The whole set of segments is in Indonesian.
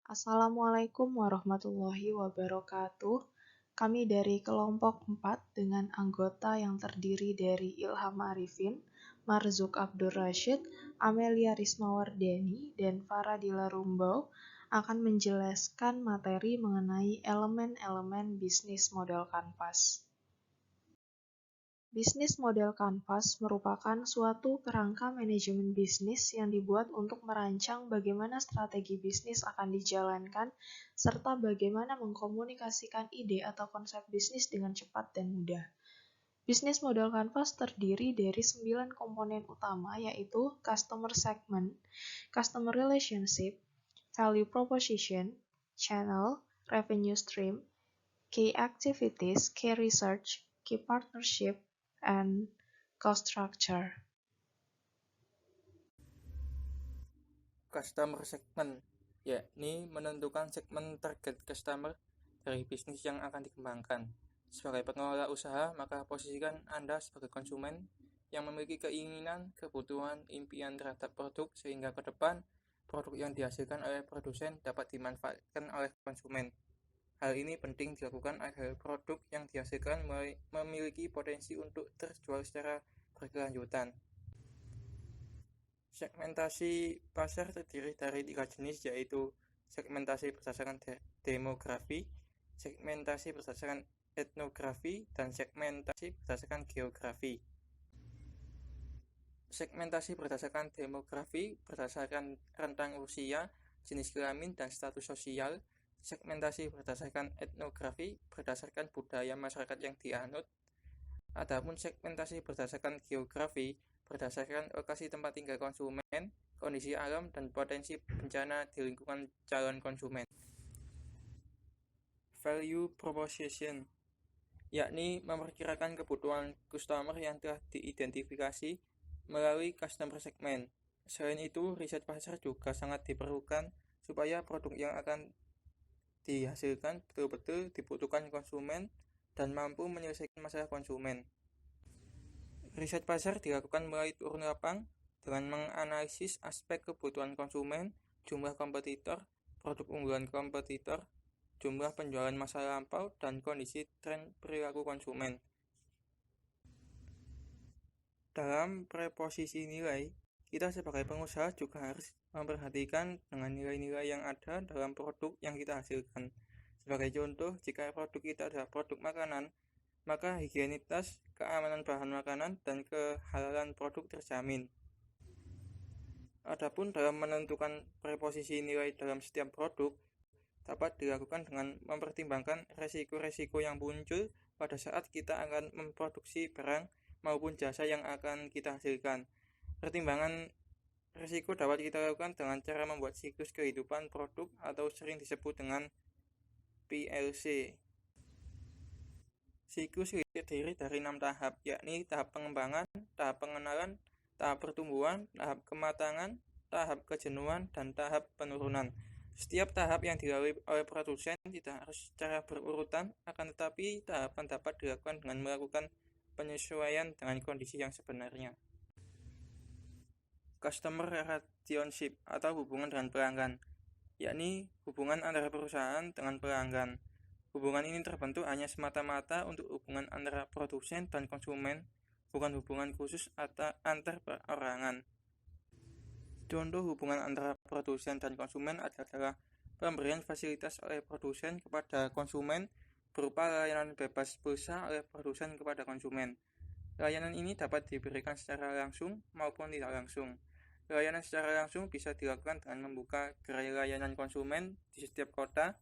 Assalamualaikum warahmatullahi wabarakatuh. Kami dari kelompok 4 dengan anggota yang terdiri dari Ilham Arifin, Marzuk Abdur Rashid, Amelia Rismawardani, dan Faradila Rumbau akan menjelaskan materi mengenai elemen-elemen bisnis model kanvas. Bisnis model kanvas merupakan suatu kerangka manajemen bisnis yang dibuat untuk merancang bagaimana strategi bisnis akan dijalankan, serta bagaimana mengkomunikasikan ide atau konsep bisnis dengan cepat dan mudah. Bisnis model kanvas terdiri dari 9 komponen utama, yaitu customer segment, customer relationship, value proposition, channel, revenue stream, key activities, key research, key partnership, and cost structure. Customer segment, yakni menentukan segmen target customer dari bisnis yang akan dikembangkan. Sebagai pengelola usaha, maka posisikan Anda sebagai konsumen yang memiliki keinginan, kebutuhan, impian terhadap produk sehingga ke depan produk yang dihasilkan oleh produsen dapat dimanfaatkan oleh konsumen. Hal ini penting dilakukan agar produk yang dihasilkan memiliki potensi untuk terjual secara berkelanjutan. Segmentasi pasar terdiri dari 3 jenis, yaitu segmentasi berdasarkan demografi, segmentasi berdasarkan etnografi, dan segmentasi berdasarkan geografi. Segmentasi berdasarkan demografi berdasarkan rentang usia, jenis kelamin, dan status sosial. Segmentasi berdasarkan etnografi berdasarkan budaya masyarakat yang dianut. Adapun segmentasi berdasarkan geografi berdasarkan lokasi tempat tinggal konsumen, kondisi alam, dan potensi bencana di lingkungan calon konsumen. Value proposition, yakni memperkirakan kebutuhan customer yang telah diidentifikasi melalui customer segment. Selain itu, riset pasar juga sangat diperlukan supaya produk yang akan dihasilkan betul-betul dibutuhkan konsumen dan mampu menyelesaikan masalah konsumen. Riset pasar dilakukan melalui turun lapang dengan menganalisis aspek kebutuhan konsumen, jumlah kompetitor, produk unggulan kompetitor, jumlah penjualan masa lampau, dan kondisi tren perilaku konsumen. Dalam preposisi nilai, kita sebagai pengusaha juga harus memperhatikan dengan nilai-nilai yang ada dalam produk yang kita hasilkan. Sebagai contoh, jika produk kita adalah produk makanan, maka higienitas, keamanan bahan makanan, dan kehalalan produk terjamin. Adapun dalam menentukan preposisi nilai dalam setiap produk, dapat dilakukan dengan mempertimbangkan resiko-resiko yang muncul pada saat kita akan memproduksi barang maupun jasa yang akan kita hasilkan. Pertimbangan risiko dapat kita lakukan dengan cara membuat siklus kehidupan produk atau sering disebut dengan PLC. Siklus terdiri dari 6 tahap, yakni tahap pengembangan, tahap pengenalan, tahap pertumbuhan, tahap kematangan, tahap kejenuhan, dan tahap penurunan. Setiap tahap yang dilalui oleh produsen tidak harus secara berurutan, akan tetapi tahapan dapat dilakukan dengan melakukan penyesuaian dengan kondisi yang sebenarnya. Customer relationship atau hubungan dengan pelanggan, yakni hubungan antara perusahaan dengan pelanggan. Hubungan ini terbentuk hanya semata-mata untuk hubungan antara produsen dan konsumen, bukan hubungan khusus antar perorangan. Contoh hubungan antara produsen dan konsumen adalah pemberian fasilitas oleh produsen kepada konsumen berupa layanan bebas pulsa oleh produsen kepada konsumen. Layanan ini dapat diberikan secara langsung maupun tidak langsung. Layanan secara langsung bisa dilakukan dengan membuka gerai layanan konsumen di setiap kota.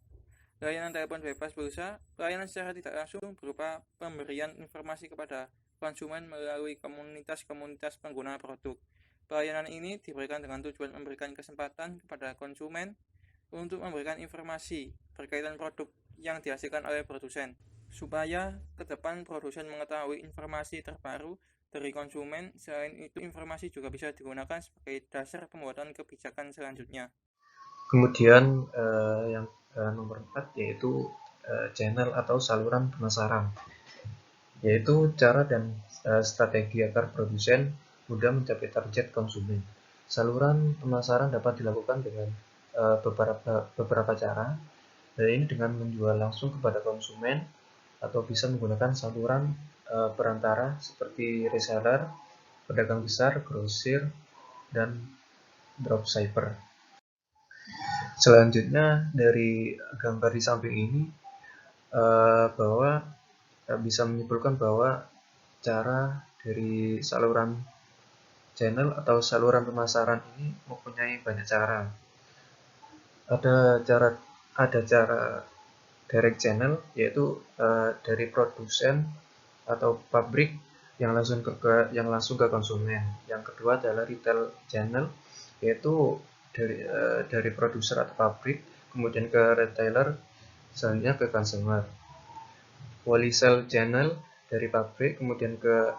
Layanan telepon bebas pulsa, pelayanan secara tidak langsung berupa pemberian informasi kepada konsumen melalui komunitas-komunitas pengguna produk. Pelayanan ini diberikan dengan tujuan memberikan kesempatan kepada konsumen untuk memberikan informasi berkaitan produk yang dihasilkan oleh produsen, supaya ke depan produsen mengetahui informasi terbaru dari konsumen. Selain itu, informasi juga bisa digunakan sebagai dasar pembuatan kebijakan selanjutnya. Kemudian yang nomor 4 yaitu channel atau saluran pemasaran, yaitu cara dan strategi agar produsen mudah mencapai target konsumen. Saluran pemasaran dapat dilakukan dengan beberapa cara. Dan ini dengan menjual langsung kepada konsumen atau bisa menggunakan saluran perantara seperti reseller, pedagang besar, grosir, dan dropshipper. Selanjutnya dari gambar di samping ini bahwa bisa menyimpulkan bahwa cara dari saluran channel atau saluran pemasaran ini mempunyai banyak cara. Ada cara direct channel, yaitu dari produsen atau pabrik yang langsung ke konsumen. Yang kedua adalah retail channel, yaitu dari produser atau pabrik kemudian ke retailer, selanjutnya ke consumer. Wholesale channel dari pabrik kemudian ke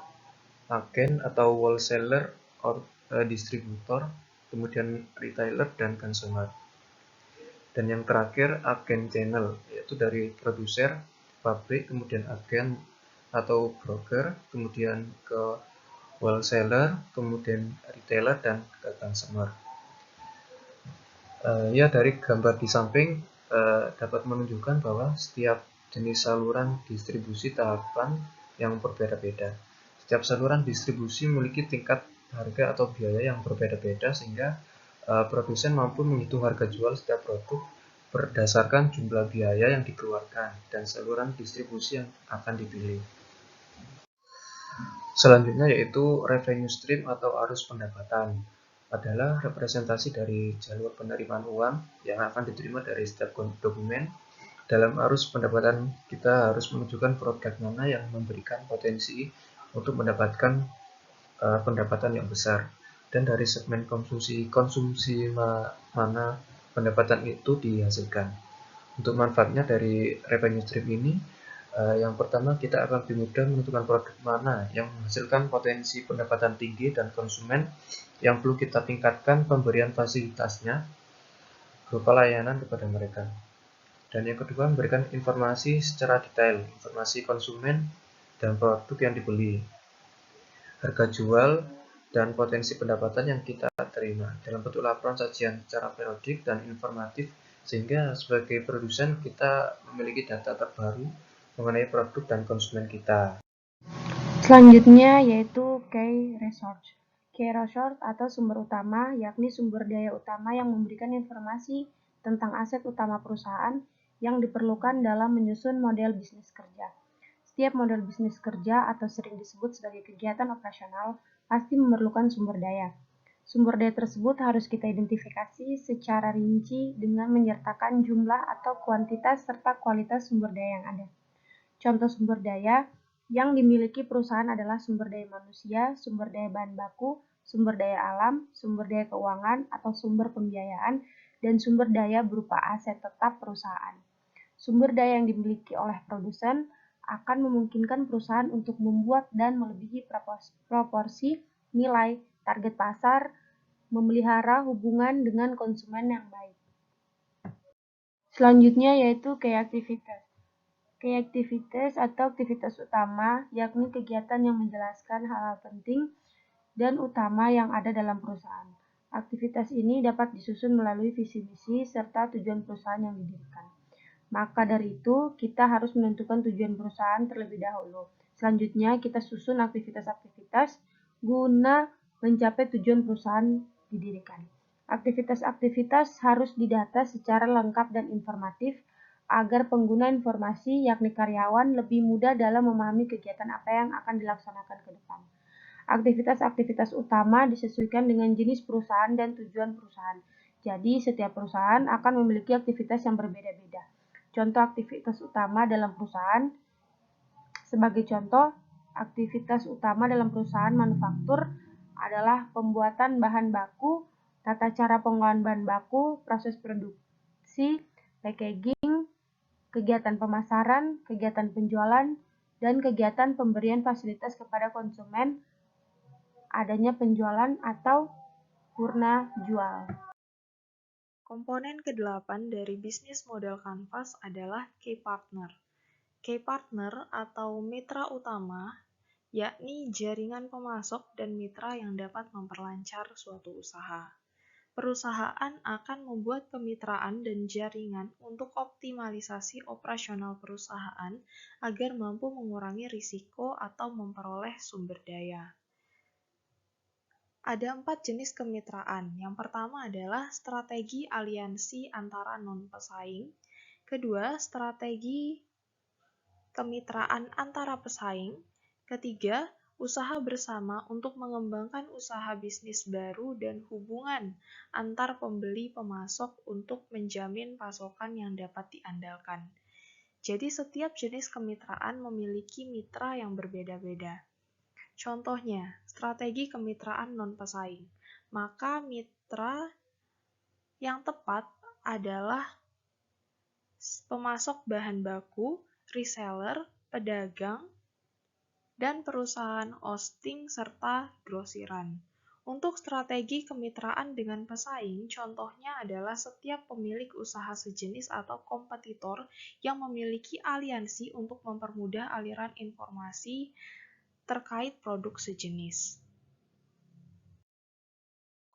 agen atau wholesaler distributor, kemudian retailer dan consumer. Dan yang terakhir agen channel, yaitu dari produser, pabrik, kemudian agen atau broker, kemudian ke wholesaler, kemudian retailer dan ke consumer. Ya, dari gambar di samping dapat menunjukkan bahwa setiap jenis saluran distribusi tahapan yang berbeda-beda. Setiap saluran distribusi memiliki tingkat harga atau biaya yang berbeda-beda sehingga produsen mampu menghitung harga jual setiap produk berdasarkan jumlah biaya yang dikeluarkan dan saluran distribusi yang akan dipilih. Selanjutnya yaitu revenue stream atau arus pendapatan, adalah representasi dari jalur penerimaan uang yang akan diterima dari setiap dokumen. Dalam arus pendapatan kita harus menunjukkan produk mana yang memberikan potensi untuk mendapatkan pendapatan yang besar, dan dari segmen konsumsi mana pendapatan itu dihasilkan. Untuk manfaatnya dari revenue stream ini, yang pertama kita akan lebih mudah menentukan produk mana yang menghasilkan potensi pendapatan tinggi dan konsumen yang perlu kita tingkatkan pemberian fasilitasnya berupa layanan kepada mereka. Dan yang kedua, memberikan informasi secara detail, informasi konsumen dan produk yang dibeli, harga jual, dan potensi pendapatan yang kita terima dalam bentuk laporan sajian secara periodik dan informatif, sehingga sebagai produsen kita memiliki data terbaru mengenai produk dan konsumen kita. Selanjutnya yaitu key resource. Key resource atau sumber utama, yakni sumber daya utama yang memberikan informasi tentang aset utama perusahaan yang diperlukan dalam menyusun model bisnis kerja. Setiap model bisnis kerja atau sering disebut sebagai kegiatan operasional pasti memerlukan sumber daya. Sumber daya tersebut harus kita identifikasi secara rinci dengan menyertakan jumlah atau kuantitas serta kualitas sumber daya yang ada. Contoh sumber daya yang dimiliki perusahaan adalah sumber daya manusia, sumber daya bahan baku, sumber daya alam, sumber daya keuangan atau sumber pembiayaan, dan sumber daya berupa aset tetap perusahaan. Sumber daya yang dimiliki oleh produsen akan memungkinkan perusahaan untuk membuat dan melebihi proporsi nilai target pasar, memelihara hubungan dengan konsumen yang baik. Selanjutnya yaitu key aktivitas. Key aktivitas atau aktivitas utama, yakni kegiatan yang menjelaskan hal-hal penting dan utama yang ada dalam perusahaan. Aktivitas ini dapat disusun melalui visi misi serta tujuan perusahaan yang didirikan. Maka dari itu, kita harus menentukan tujuan perusahaan terlebih dahulu. Selanjutnya, kita susun aktivitas-aktivitas guna mencapai tujuan perusahaan didirikan. Aktivitas-aktivitas harus didata secara lengkap dan informatif agar pengguna informasi, yakni karyawan, lebih mudah dalam memahami kegiatan apa yang akan dilaksanakan ke depan. Aktivitas-aktivitas utama disesuaikan dengan jenis perusahaan dan tujuan perusahaan. Jadi, setiap perusahaan akan memiliki aktivitas yang berbeda-beda. Contoh aktivitas utama dalam perusahaan, sebagai contoh, aktivitas utama dalam perusahaan manufaktur adalah pembuatan bahan baku, tata cara pengolahan bahan baku, proses produksi, packaging, kegiatan pemasaran, kegiatan penjualan, dan kegiatan pemberian fasilitas kepada konsumen, adanya penjualan atau purna jual. Komponen ke-8 dari bisnis model Canvas adalah key partner. Key partner atau mitra utama, yakni jaringan pemasok dan mitra yang dapat memperlancar suatu usaha. Perusahaan akan membuat kemitraan dan jaringan untuk optimalisasi operasional perusahaan agar mampu mengurangi risiko atau memperoleh sumber daya. Ada 4 jenis kemitraan. Yang pertama adalah strategi aliansi antara non-pesaing. Kedua, strategi kemitraan antara pesaing. Ketiga, usaha bersama untuk mengembangkan usaha bisnis baru dan hubungan antar pembeli pemasok untuk menjamin pasokan yang dapat diandalkan. Jadi setiap jenis kemitraan memiliki mitra yang berbeda-beda. Contohnya, strategi kemitraan non-pesaing. Maka mitra yang tepat adalah pemasok bahan baku, reseller, pedagang, dan perusahaan hosting serta grosiran. Untuk strategi kemitraan dengan pesaing, contohnya adalah setiap pemilik usaha sejenis atau kompetitor yang memiliki aliansi untuk mempermudah aliran informasi terkait produk sejenis.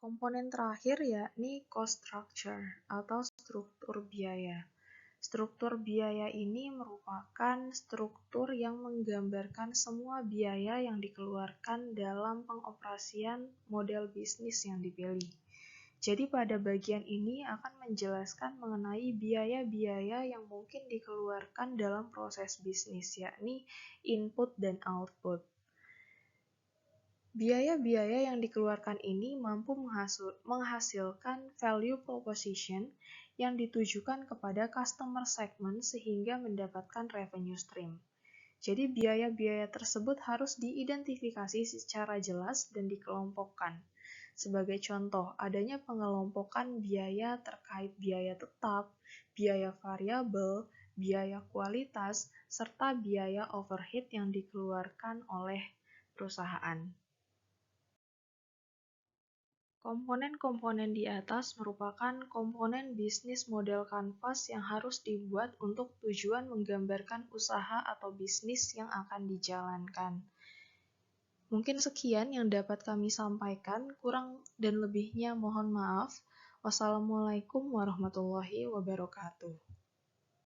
Komponen terakhir yakni cost structure atau struktur biaya. Struktur biaya ini merupakan struktur yang menggambarkan semua biaya yang dikeluarkan dalam pengoperasian model bisnis yang dipilih. Jadi pada bagian ini akan menjelaskan mengenai biaya-biaya yang mungkin dikeluarkan dalam proses bisnis, yakni input dan output. Biaya-biaya yang dikeluarkan ini mampu menghasilkan value proposition yang ditujukan kepada customer segment sehingga mendapatkan revenue stream. Jadi biaya-biaya tersebut harus diidentifikasi secara jelas dan dikelompokkan. Sebagai contoh, adanya pengelompokan biaya terkait biaya tetap, biaya variabel, biaya kualitas, serta biaya overhead yang dikeluarkan oleh perusahaan. Komponen-komponen di atas merupakan komponen bisnis model kanvas yang harus dibuat untuk tujuan menggambarkan usaha atau bisnis yang akan dijalankan. Mungkin sekian yang dapat kami sampaikan, kurang dan lebihnya mohon maaf. Wassalamualaikum warahmatullahi wabarakatuh.